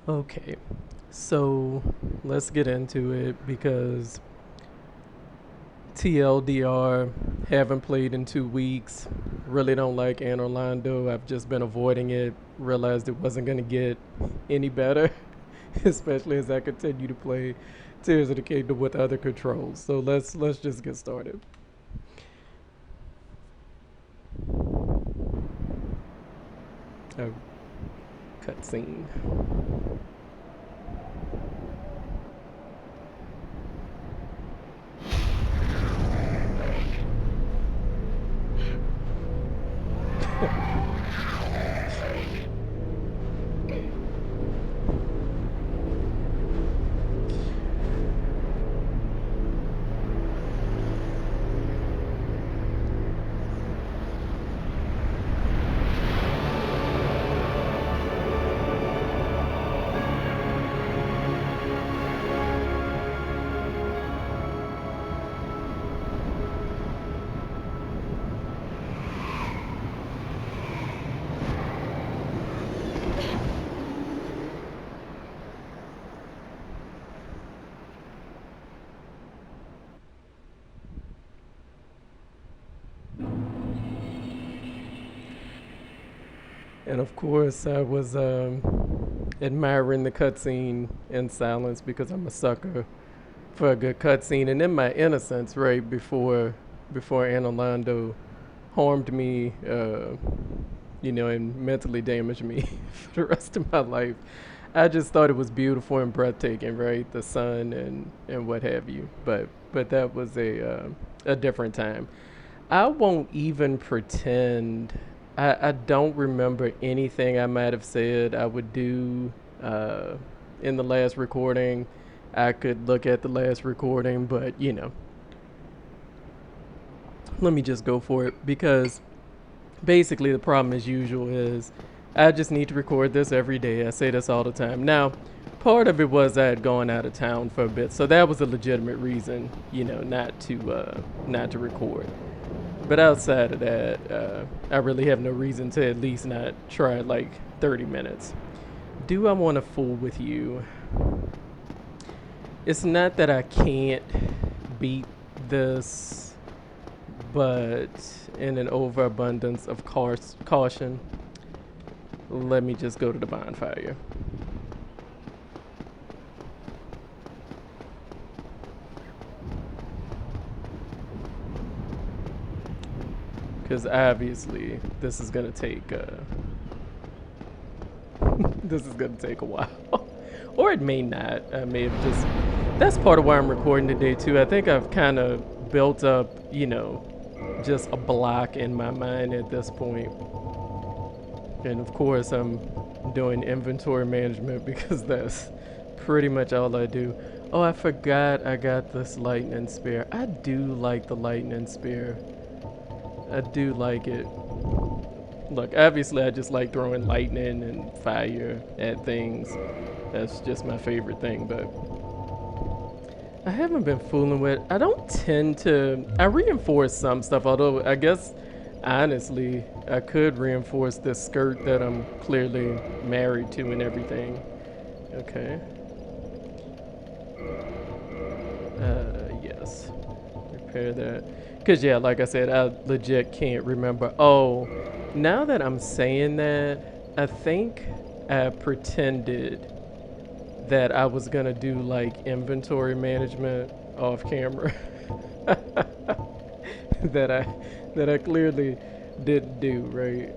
Okay, so let's get into it because TLDR, haven't played in 2 weeks. Really don't like Anor Londo. I've just been avoiding it. Realized it wasn't going to get any better, especially as I continue to play Tears of the Kingdom with other controls. So let's just get started. Oh, cutscene. And of course, I was admiring the cutscene in silence because I'm a sucker for a good cutscene. And in my innocence, right before Anolando harmed me, and mentally damaged me for the rest of my life, I just thought it was beautiful and breathtaking, right? The sun and what have you. But that was a different time. I won't even pretend. I don't remember anything I might have said I would do uh, in the last recording. I could look at the last recording, but let me just go for it because basically the problem as usual is I just need to record this every day. I say this all the time. Now, part of it was I had gone out of town for a bit, so that was a legitimate reason, not to record. But outside of that, I really have no reason to at least not try like 30 minutes. Do I want to fool with you? It's not that I can't beat this, but in an overabundance of caution, let me just go to the bonfire. Because obviously, this is gonna take this is gonna take a while, or it may not. I may have just. That's part of why I'm recording today too. I think I've kind of built up, just a block in my mind at this point. And of course, I'm doing inventory management because that's pretty much all I do. Oh, I forgot I got this lightning spear. I do like the lightning spear. I do like it. Look, obviously, I just like throwing lightning and fire at things. That's just my favorite thing, but I haven't been fooling with. I don't tend to. I reinforce some stuff, although I guess honestly, I could reinforce this skirt that I'm clearly married to and everything. Okay. Yes. Repair that. Because, yeah, like I said, I legit can't remember. Oh, now that I'm saying that, I think I pretended that I was going to do like inventory management off camera. that I that I clearly didn't do, right?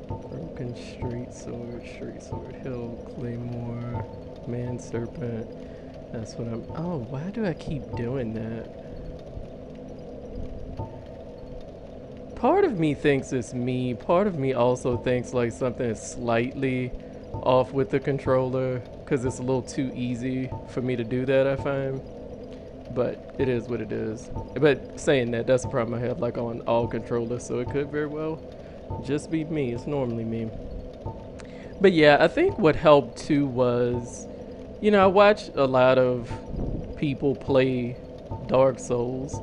Broken straight sword, hill, claymore, man serpent. That's what I'm. Oh, why do I keep doing that? Part of me thinks it's me. Part of me also thinks like something is slightly off with the controller because it's a little too easy for me to do that, I find. But it is what it is. But saying that, that's a problem I have like on all controllers, so it could very well just be me. It's normally me. But yeah, I think what helped too was, I watch a lot of people play Dark Souls,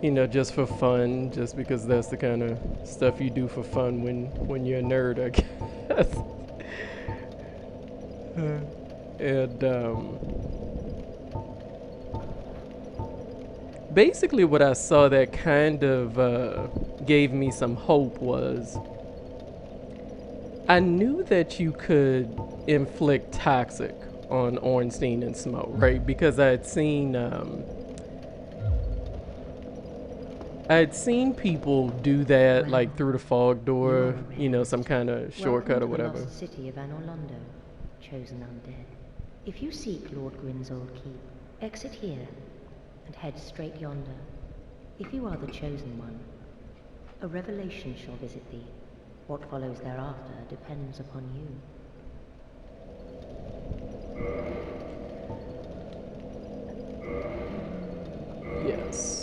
You know, just for fun, just because that's the kind of stuff you do for fun when you're a nerd, I guess. And basically, what I saw that kind of gave me some hope was I knew that you could inflict toxic on Ornstein and Smoke, right? Because I had seen people do that, like through the fog door, you know, some kind of shortcut or whatever. Welcome to the lost city of Anor Londo, chosen undead. If you seek Lord Gwyn's old keep, exit here and head straight yonder. If you are the chosen one, a revelation shall visit thee. What follows thereafter depends upon you. Yes.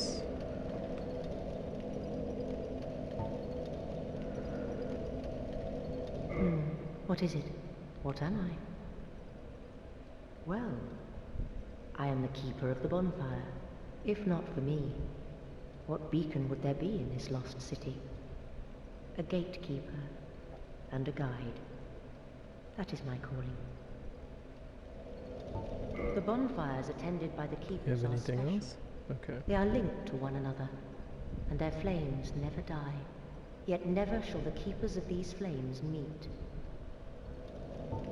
What is it? What am I? Well, I am the keeper of the bonfire. If not for me, what beacon would there be in this lost city? A gatekeeper and a guide. That is my calling. The bonfires attended by the keepers You have are anything special. else? Okay. They are linked to one another, and their flames never die. Yet never shall the keepers of these flames meet.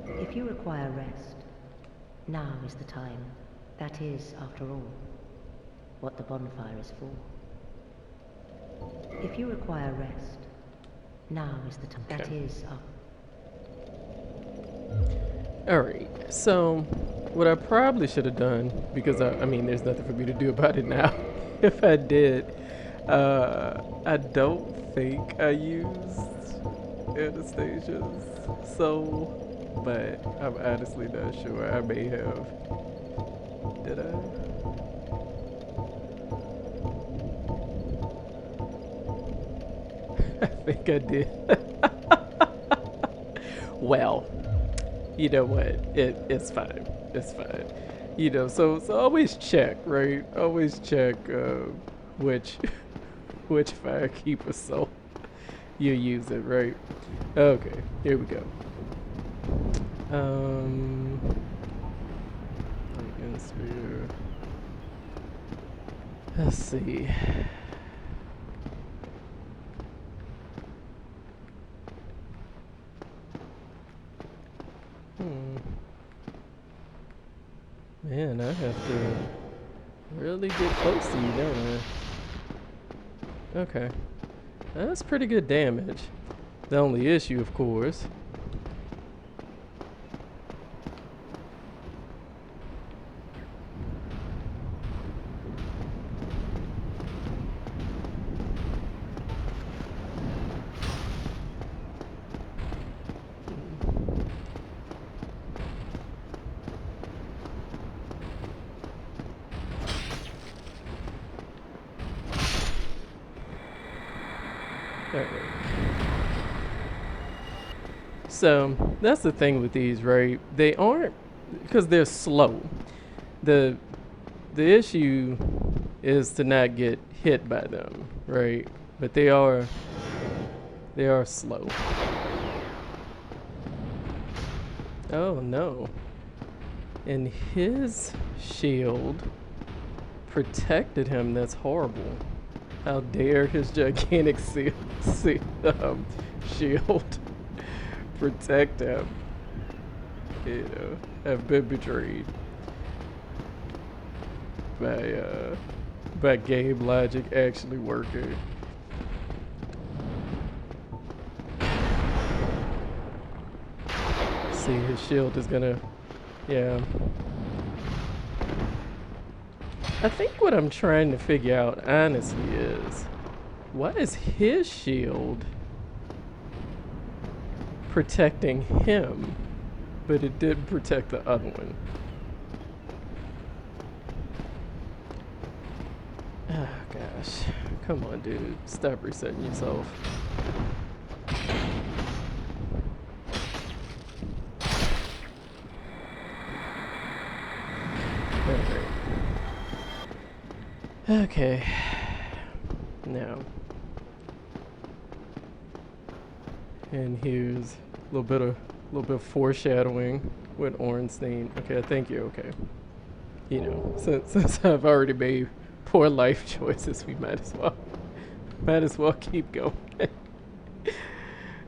If you require rest, now is the time. That is, after all, what the bonfire is for. If you require rest, now is the time. That is, Alright, so what I probably should have done, because I mean, there's nothing for me to do about it now. If I did, I don't think I used Anastasia's soul, but I'm honestly not sure. I may have. Did I? I think I did. Well, you know what? It's fine. It's fine. You know, so always check, right? Always check which firekeeper soul you're using, right? Okay, here we go. Let's see. Man, I have to really get close to you, don't I? Okay. That's pretty good damage. The only issue, of course. So that's the thing with these, right? They aren't, because they're slow. The issue is to not get hit by them, right? But they are slow. Oh no. And his shield protected him. That's horrible. How dare his gigantic shield protect him. You know, have been betrayed by game logic actually working. See, his shield is gonna, yeah. I think what I'm trying to figure out honestly is, why is his shield protecting him, but it didn't protect the other one? Oh gosh, come on dude, stop resetting yourself. Okay. Now, and here's a little bit of foreshadowing with Ornstein. Okay, I think you're okay. You know, since I've already made poor life choices, we might as well keep going.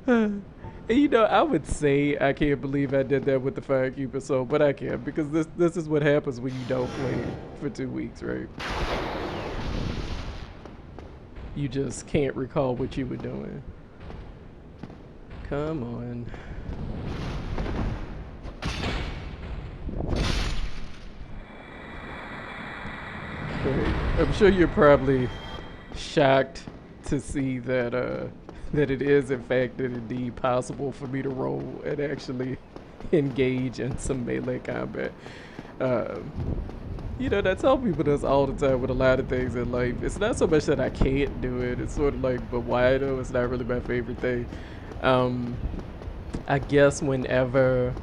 And you know, I would say I can't believe I did that with the Firekeeper soul, but I can't because this is what happens when you don't play for 2 weeks, right? You just can't recall what you were doing. Come on. Right. I'm sure you're probably shocked to see that that it is in fact and indeed possible for me to roll and actually engage in some melee combat. Um, you know, I tell people this all the time with a lot of things in life. It's not so much that I can't do it. It's sort of like, but why though? It's not really my favorite thing. I guess whenever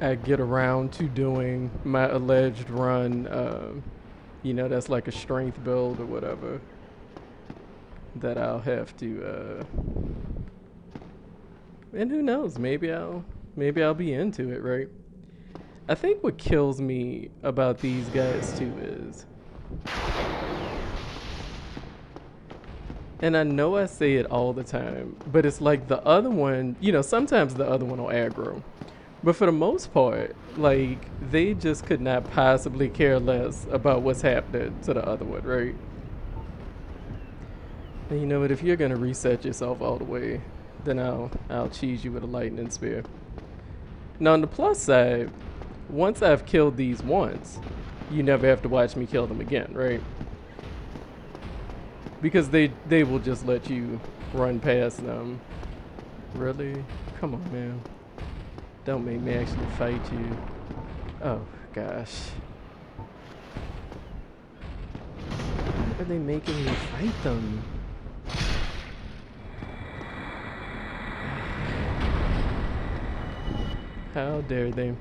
I get around to doing my alleged run, you know, that's like a strength build or whatever, that I'll have to, and who knows, maybe I'll be into it, right? I think what kills me about these guys too is, and I know I say it all the time, but it's like the other one, you know, sometimes the other one will aggro. But for the most part, like, they just could not possibly care less about what's happening to the other one, right? And you know what, if you're gonna reset yourself all the way, then I'll cheese you with a lightning spear. Now on the plus side, once I've killed these once, you never have to watch me kill them again, right? Because they will just let you run past them. Really? Come on, man. Don't make me actually fight you. Oh, gosh. Why are they making me fight them? How dare they?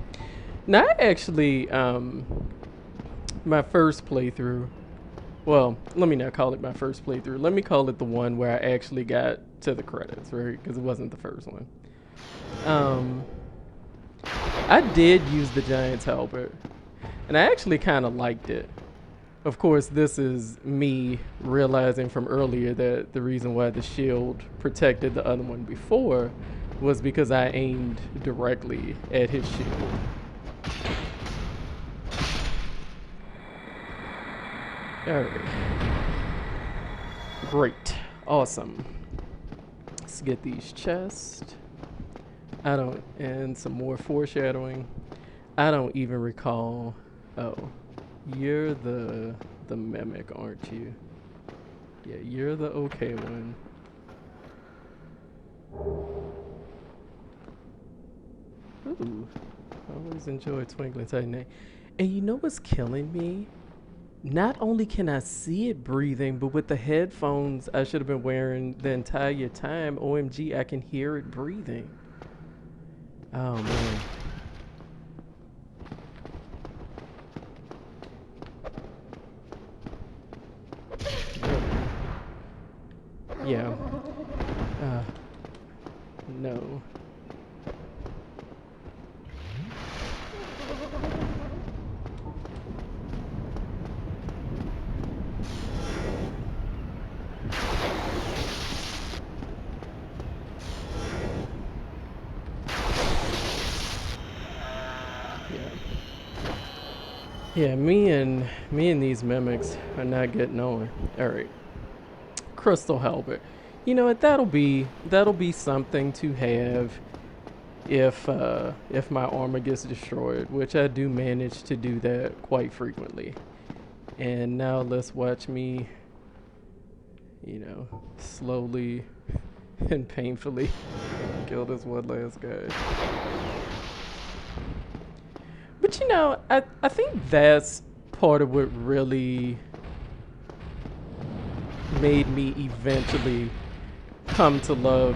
Now, actually, my first playthrough, well, let me not call it my first playthrough. Let me call it the one where I actually got to the credits, right? Because it wasn't the first one. I did use the Giant's Halberd, and I actually kind of liked it. Of course, this is me realizing from earlier that the reason why the shield protected the other one before was because I aimed directly at his shield. Alright. Great. Awesome. Let's get these chests. And some more foreshadowing. I don't even recall. Oh, you're the mimic, aren't you? Yeah, you're the okay one. Ooh, I always enjoy Twinkling Titan. And you know what's killing me? Not only can I see it breathing, but with the headphones I should have been wearing the entire time, OMG, I can hear it breathing. Oh man. Yeah. No. Yeah, me and these mimics are not getting on. All right, Crystal Halberd. You know what? That'll be something to have if my armor gets destroyed, which I do manage to do that quite frequently. And now let's watch me, you know, slowly and painfully kill this one last guy. But you know, I think that's part of what really made me eventually come to love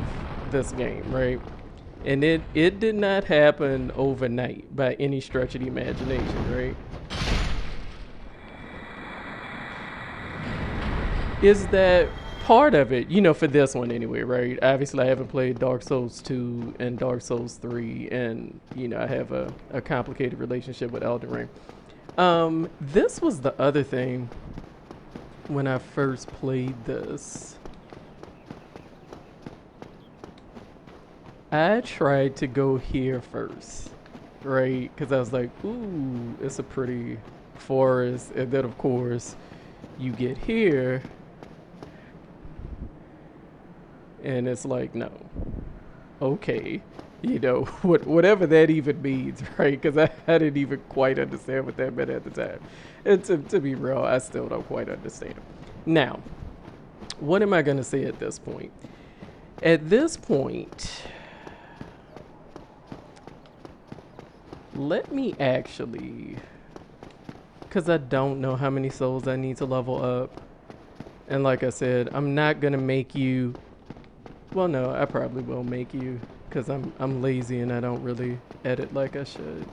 this game, right? And it did not happen overnight by any stretch of the imagination, right? is that part of it, for this one anyway, right? Obviously, I haven't played Dark Souls 2 and Dark Souls 3, and, I have a complicated relationship with Elden Ring. This was the other thing when I first played this. I tried to go here first, right? Because I was like, ooh, it's a pretty forest. And then, of course, you get here, and it's like, no. Okay. Whatever that even means, right? Because I didn't even quite understand what that meant at the time. And to be real, I still don't quite understand. Now, what am I going to say at this point? At this point, let me actually, because I don't know how many souls I need to level up. And like I said, I'm not going to make you, well, no, I probably will make you, because I'm lazy and I don't really edit like I should.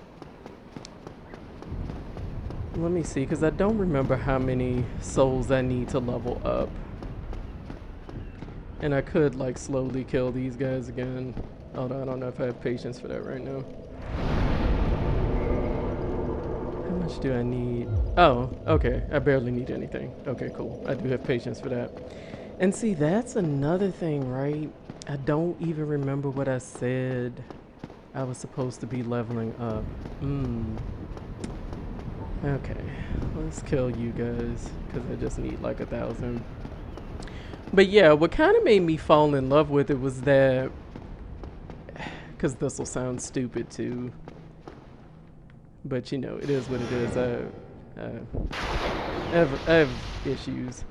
Let me see, because I don't remember how many souls I need to level up. And I could, like, slowly kill these guys again. Although I don't know if I have patience for that right now. How much do I need? Oh, okay. I barely need anything. Okay, cool. I do have patience for that. And see, that's another thing, right? I don't even remember what I said I was supposed to be leveling up. Okay, let's kill you guys, because I just need like 1,000. But yeah, what kind of made me fall in love with it was that, because this will sound stupid too, but it is what it is. I have issues.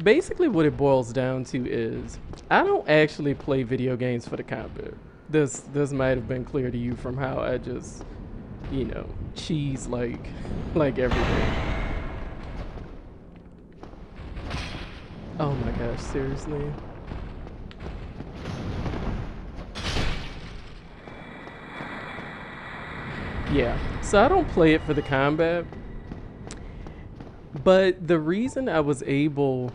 Basically what it boils down to is I don't actually play video games for the combat. This might have been clear to you from how I just, cheese like everything. Oh my gosh, seriously? Yeah, so I don't play it for the combat. But the reason I was able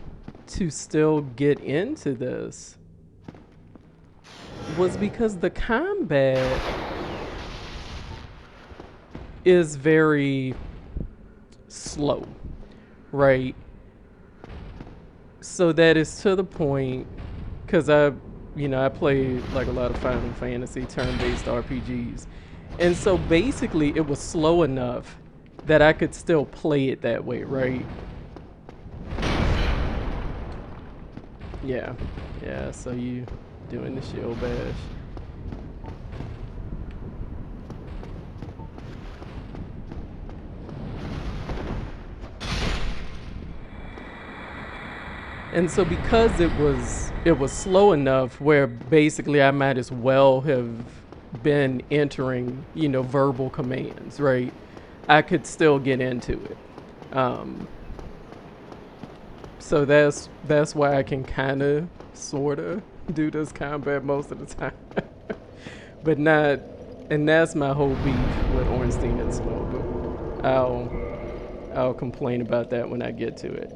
to still get into this was because the combat is very slow, right? So that is to the point, because I play like a lot of Final Fantasy turn-based RPGs. And so basically it was slow enough that I could still play it that way, right? Yeah, so you doing the shield bash. And so because it was slow enough where basically I might as well have been entering, verbal commands, right? I could still get into it. So that's why I can kind of, sort of do this combat most of the time. But not, and that's my whole beef with Ornstein and Smoke. But I'll complain about that when I get to it.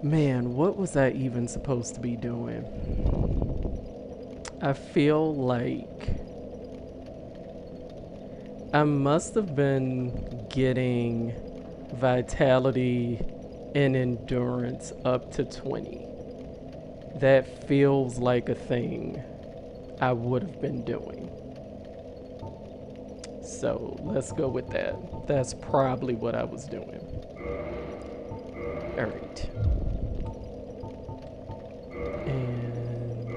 Man, what was I even supposed to be doing? I feel like I must have been getting vitality and endurance up to 20. That feels like a thing I would have been doing. So let's go with that. That's probably what I was doing. All right. And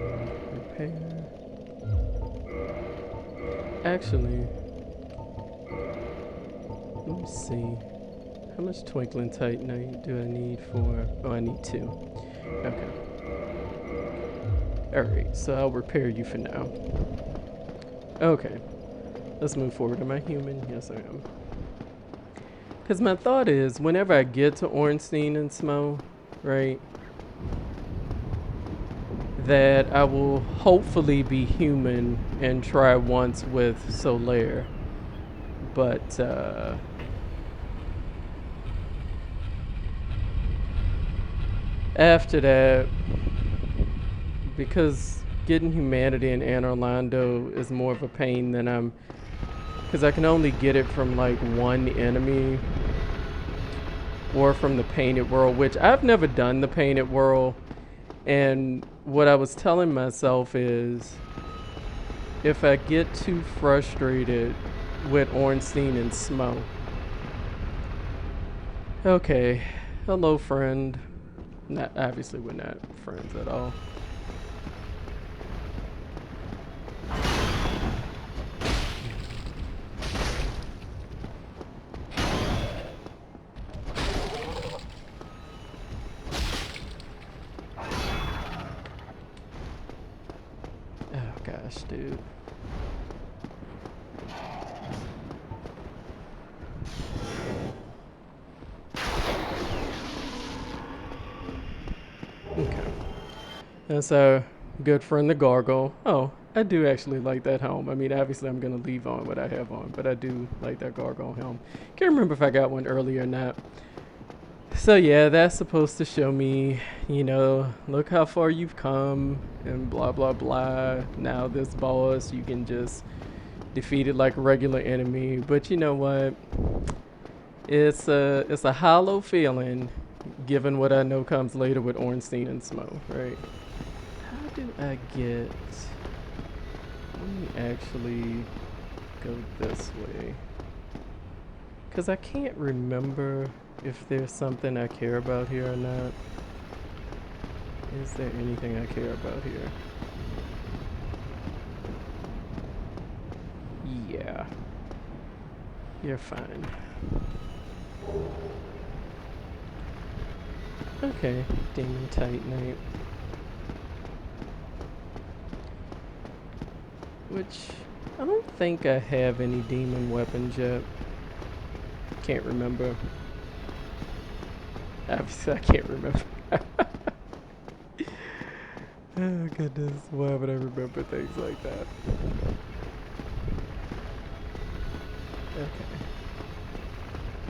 repair. Actually, let me see. How much Twinkling Titanite do I need for... Oh, I need 2. Okay. Alright, so I'll repair you for now. Okay. Let's move forward. Am I human? Yes, I am. Because my thought is, whenever I get to Ornstein and Smo, right, that I will hopefully be human and try once with Solaire. But, After that, because getting humanity in Anor Londo is more of a pain than because I can only get it from like one enemy or from the painted world, which I've never done the painted world. And what I was telling myself is if I get too frustrated with Ornstein and Smo. Okay, hello friend. Not, obviously we're not friends at all. Oh gosh, dude. Okay. That's our good friend the Gargoyle. Oh, I do actually like that helm. I mean, obviously I'm going to leave on what I have on, but I do like that Gargoyle helm. Can't remember if I got one earlier or not. So yeah, that's supposed to show me, you know, look how far you've come and blah blah blah. Now this boss, you can just defeat it like a regular enemy. But you know what? It's a hollow feeling, given what I know comes later with Ornstein and Smo, right? How do I get? Let me actually go this way, cause I can't remember if there's something I care about here or not. Is there anything I care about here? Yeah. You're fine. Okay, Demon Titanite. Which, I don't think I have any demon weapons yet. Can't remember. Obviously, I can't remember. Oh goodness, why would I remember things like that? Okay.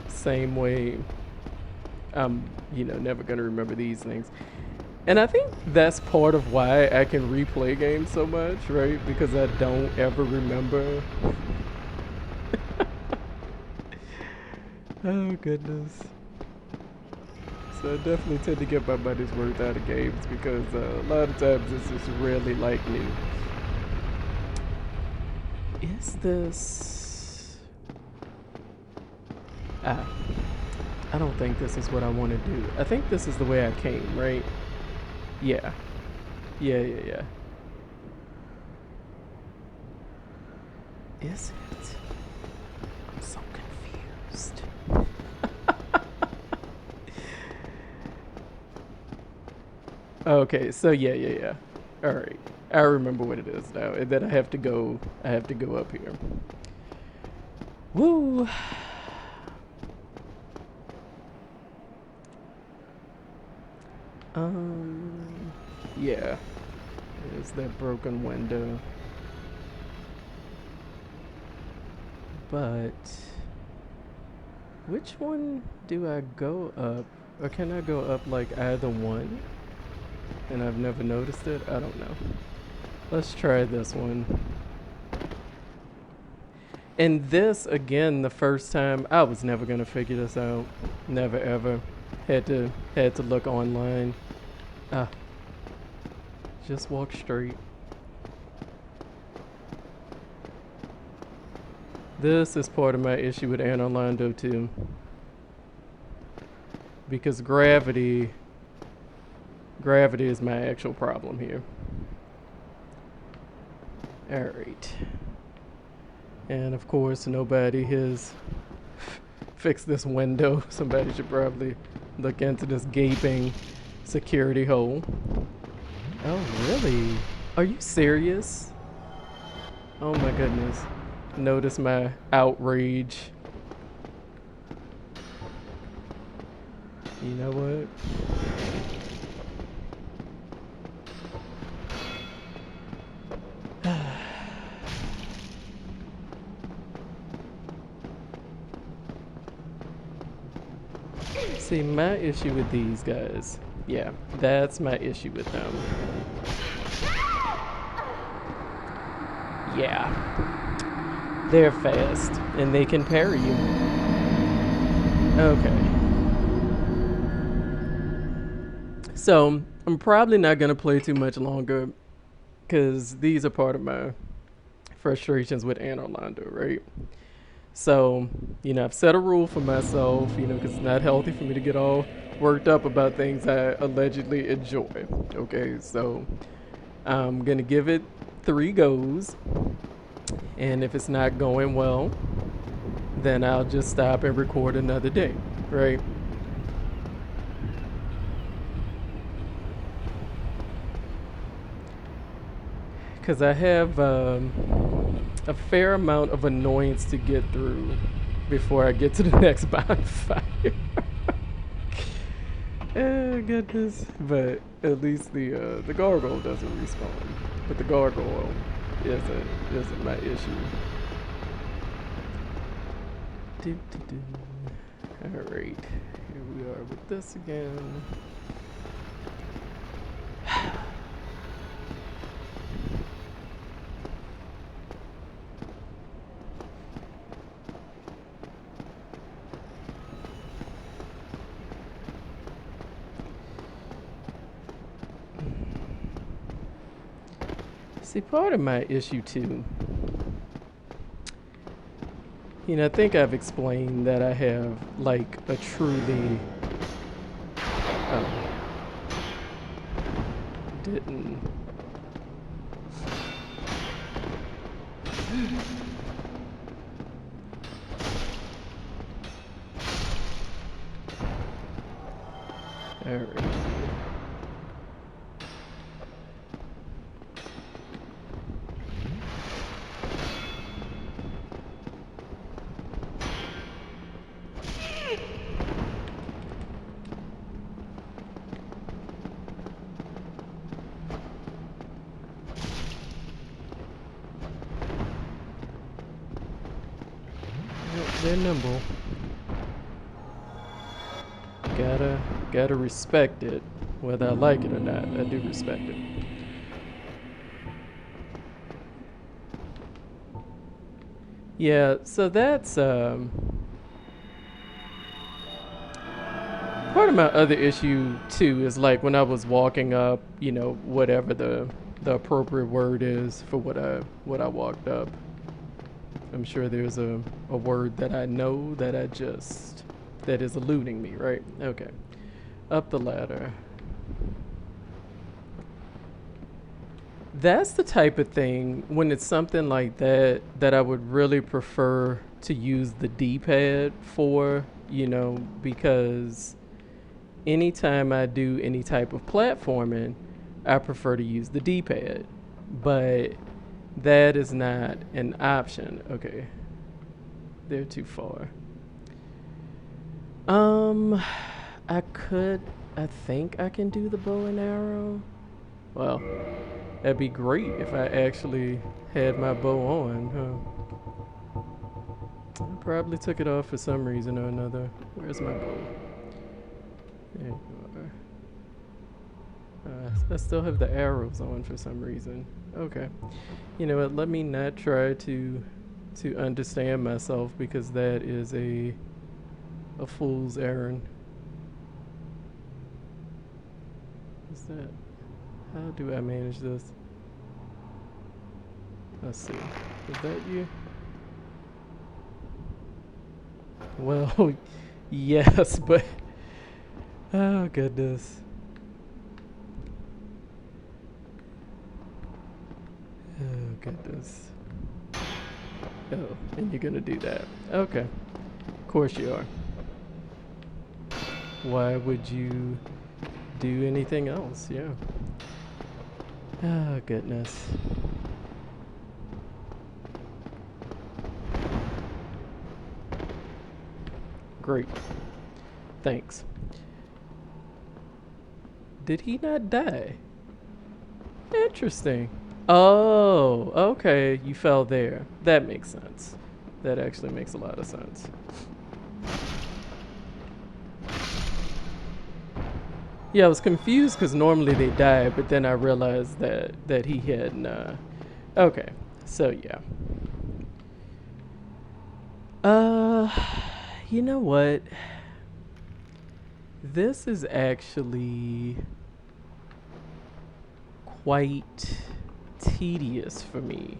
Same way, I'm, you know, never gonna remember these things. And I think that's part of why I can replay games so much, right? Because I don't ever remember. Oh goodness. So I definitely tend to get my money's worth out of games because a lot of times it's just really like new. Is this... Ah, I don't think this is what I want to do. I think this is the way I came, right? Yeah. Yeah. Is it? I'm so confused. Okay, so yeah. Alright. I remember what it is now. And then I have to go up here. Woo! Yeah. There's that broken window. But which one do I go up? Or can I go up like either one? And I've never noticed it? I don't know. Let's try this one. And this, again, the first time, I was never gonna figure this out. Never ever. Had to look online. Ah. Just walk straight. This is part of my issue with Anor Londo too. Because gravity is my actual problem here. Alright. And of course nobody has fixed this window. Somebody should probably look into this gaping security hole. Oh really? Are you serious? Oh my goodness. Notice my outrage. You know what? See, my issue with these guys Yeah, that's my issue with them. Yeah, they're fast and they can parry you. Okay. So, I'm probably not going to play too much longer because these are part of my frustrations with Anor Londo, right? So, I've set a rule for myself, because it's not healthy for me to get all worked up about things I allegedly enjoy. Okay, so I'm going to give it 3 goes. And if it's not going well, then I'll just stop and record another day, right? Because I have a fair amount of annoyance to get through before I get to the next bonfire. Oh goodness! But at least the gargoyle doesn't respawn. But the gargoyle isn't my issue. All right, here we are with this again. See, part of my issue too, I think I've explained that I have like a truly didn't. All right. They're nimble. Gotta respect it, whether I like it or not. I do respect it. Yeah, so that's part of my other issue too is like when I was walking up, whatever the appropriate word is for what I walked up. I'm sure there's a word that I know that that is eluding me, right? Okay. Up the ladder. That's the type of thing when it's something like that I would really prefer to use the D-pad for, because anytime I do any type of platforming, I prefer to use the D-pad. But that is not an option. Okay. They're too far. I could. I think I can do the bow and arrow. Well, that'd be great if I actually had my bow on, huh? I probably took it off for some reason or another. Where's my bow? There you are. I still have the arrows on for some reason. Okay. You know what? Let me not try to understand myself because that is a fool's errand. What's that? How do I manage this? Let's see. Is that you? Well, yes, but oh goodness. Oh goodness. Oh, and you're gonna do that. Okay. Of course you are. Why would you do anything else? Yeah. Oh goodness. Great. Thanks. Did he not die? Interesting. Oh, okay. You fell there. That makes sense. That actually makes a lot of sense. Yeah, I was confused because normally they die, but then I realized that he hadn't. Okay, so yeah. Uh, you know what? This is actually quite tedious for me.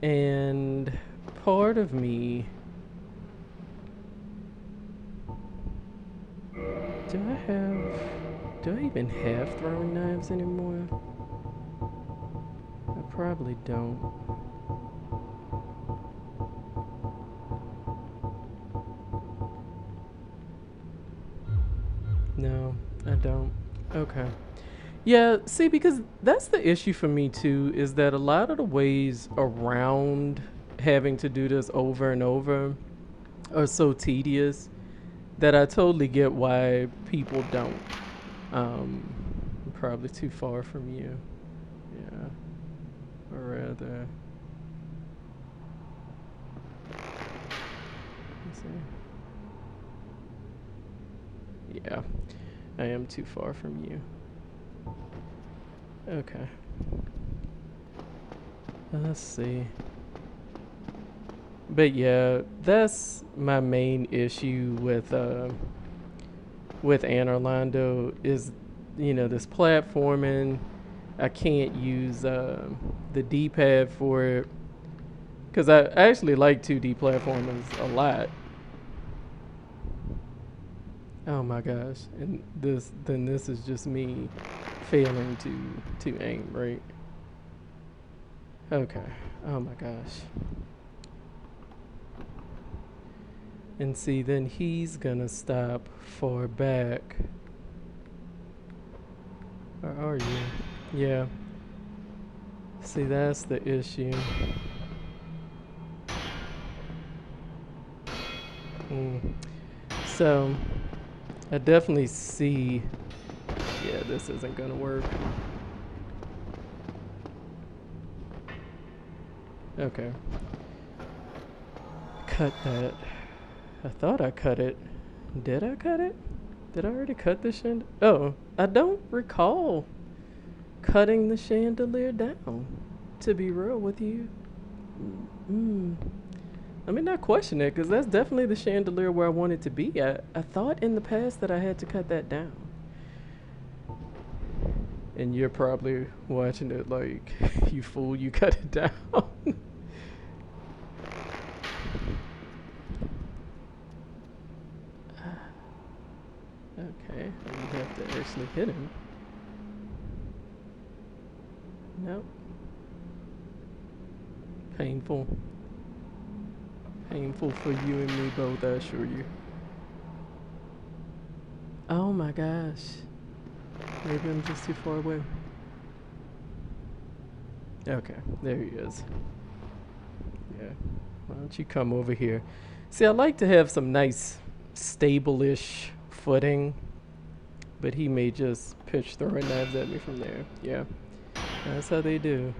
And part of me. Do I have. Do I even have throwing knives anymore? I probably don't. No, I don't. Okay. Yeah, see, because that's the issue for me too, is that a lot of the ways around having to do this over and over are so tedious that I totally get why people don't. I'm probably too far from you. Yeah. Or rather, let's see. Yeah, I am too far from you. Okay. Let's see. But yeah, that's my main issue with Anor Londo is, this platforming. I can't use the D-pad for it because I actually like 2D platformers a lot. Oh my gosh! And this is just me failing to aim, right? Okay. Oh my gosh. And see, then he's gonna stop far back. Or are you? Yeah. See, that's the issue. Mm. So, I definitely see. Yeah, this isn't gonna work. Okay. Cut that. I thought I cut it. Did I cut it? Did I already cut the chandelier? Oh, I don't recall cutting the chandelier down. To be real with you. Mm. I mean, not question it, because that's definitely the chandelier where I want it to be. I thought in the past that I had to cut that down. And you're probably watching it like, you fool, you cut it down. Okay, you have to actually hit him. Nope. Painful. Painful for you and me both, I assure you. Oh my gosh. Maybe I'm just too far away. Okay, there he is. Yeah. Why don't you come over here? See, I like to have some nice, stable-ish footing, but he may just pitch throwing knives at me from there. Yeah, that's how they do.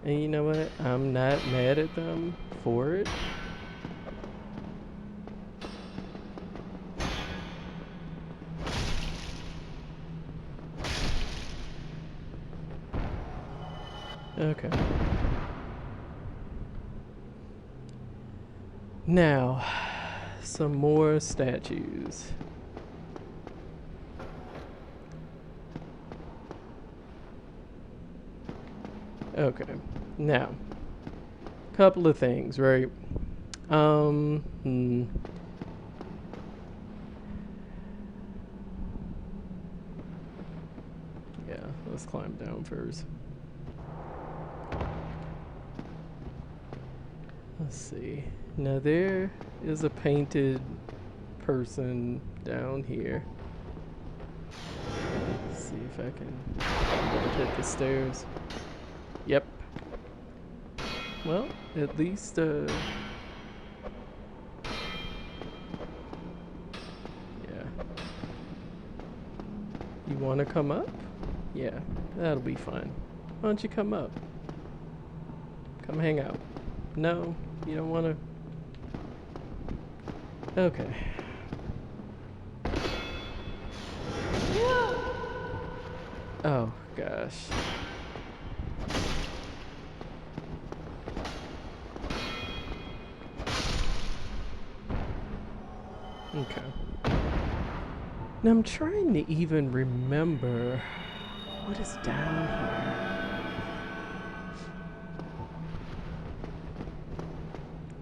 And you know what? I'm not mad at them for it. Okay. Now, some more statues. Okay. Now, couple of things, right? Hmm. Yeah, let's climb down first. Let's see. Now there is a painted person down here. Let's see if I can hit the stairs. Yep. Well, at least yeah. You want to come up? Yeah, that'll be fine. Why don't you come up? Come hang out. No, you don't want to. Okay. Oh, gosh. Okay. Now I'm trying to even remember what is down here.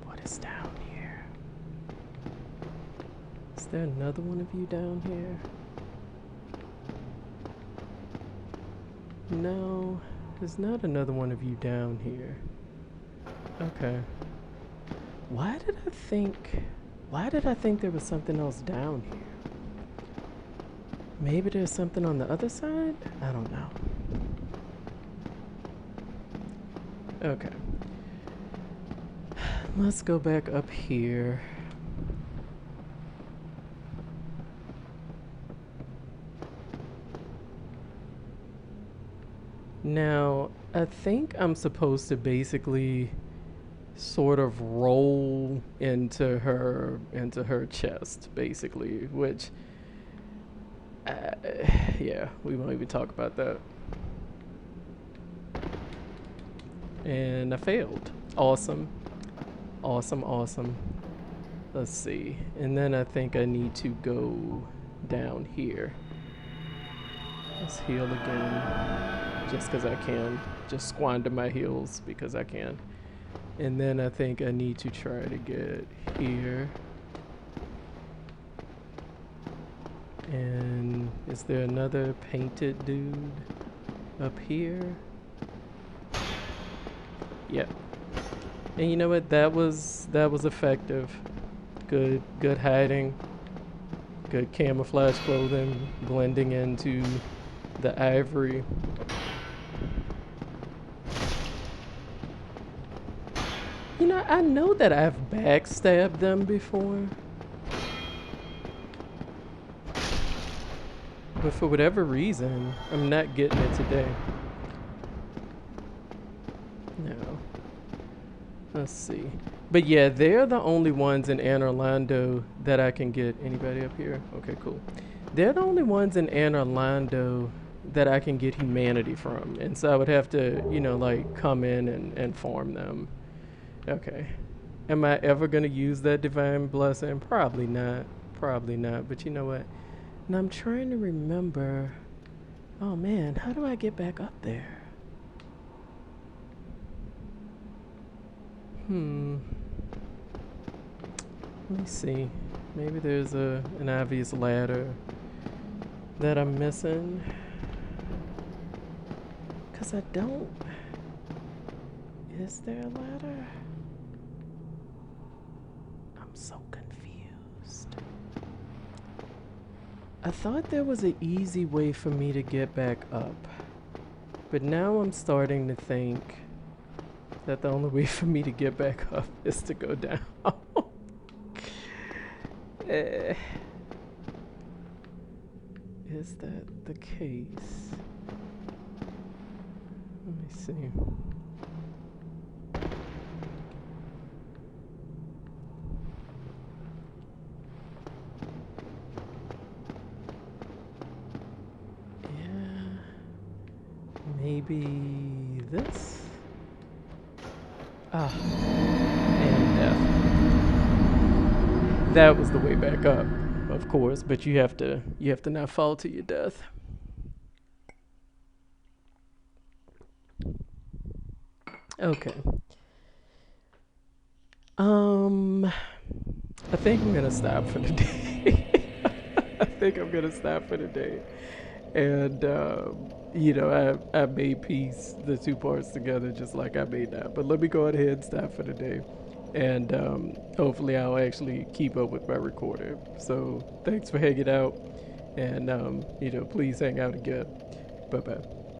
What is down here? Is there another one of you down here? No, there's not another one of you down here. Okay. Why did I think there was something else down here? Maybe there's something on the other side? I don't know. Okay. Let's go back up here. Now, I think I'm supposed to basically sort of roll into her chest, basically, which yeah, we won't even talk about that. And I failed. Awesome. Awesome, awesome. Let's see. And then I think I need to go down here. Let's heal again. Just because I can. Just squander my heals because I can. And then I think I need to try to get here. And is there another painted dude up here? Yep. And you know what? That was effective. Good hiding. Good camouflage clothing, blending into the ivory. You know, I know that I've backstabbed them before. But for whatever reason, I'm not getting it today. No. Let's see. But yeah, they're the only ones in Anor Londo that I can get. Anybody up here? Okay, cool. They're the only ones in Anor Londo that I can get humanity from. And so I would have to, you know, like come in and farm them. Okay. Am I ever going to use that divine blessing? Probably not. Probably not. But you know what? And I'm trying to remember. Oh man, how do I get back up there? Let me see. Maybe there's an obvious ladder that I'm missing. Cause I don't. Is there a ladder? I'm so confused. I thought there was an easy way for me to get back up. But now I'm starting to think that the only way for me to get back up is to go down. Is that the case? Let me see. Yeah. Maybe this? Ah. And death. That was the way back up, of course, but you have to not fall to your death. Okay. I think I'm gonna stop for the day. I think I'm gonna stop for the day. And you know, I made piece the two parts together just like I made that. But let me go ahead and stop for the day. And hopefully I'll actually keep up with my recorder. So thanks for hanging out. And you know, please hang out again. Bye bye.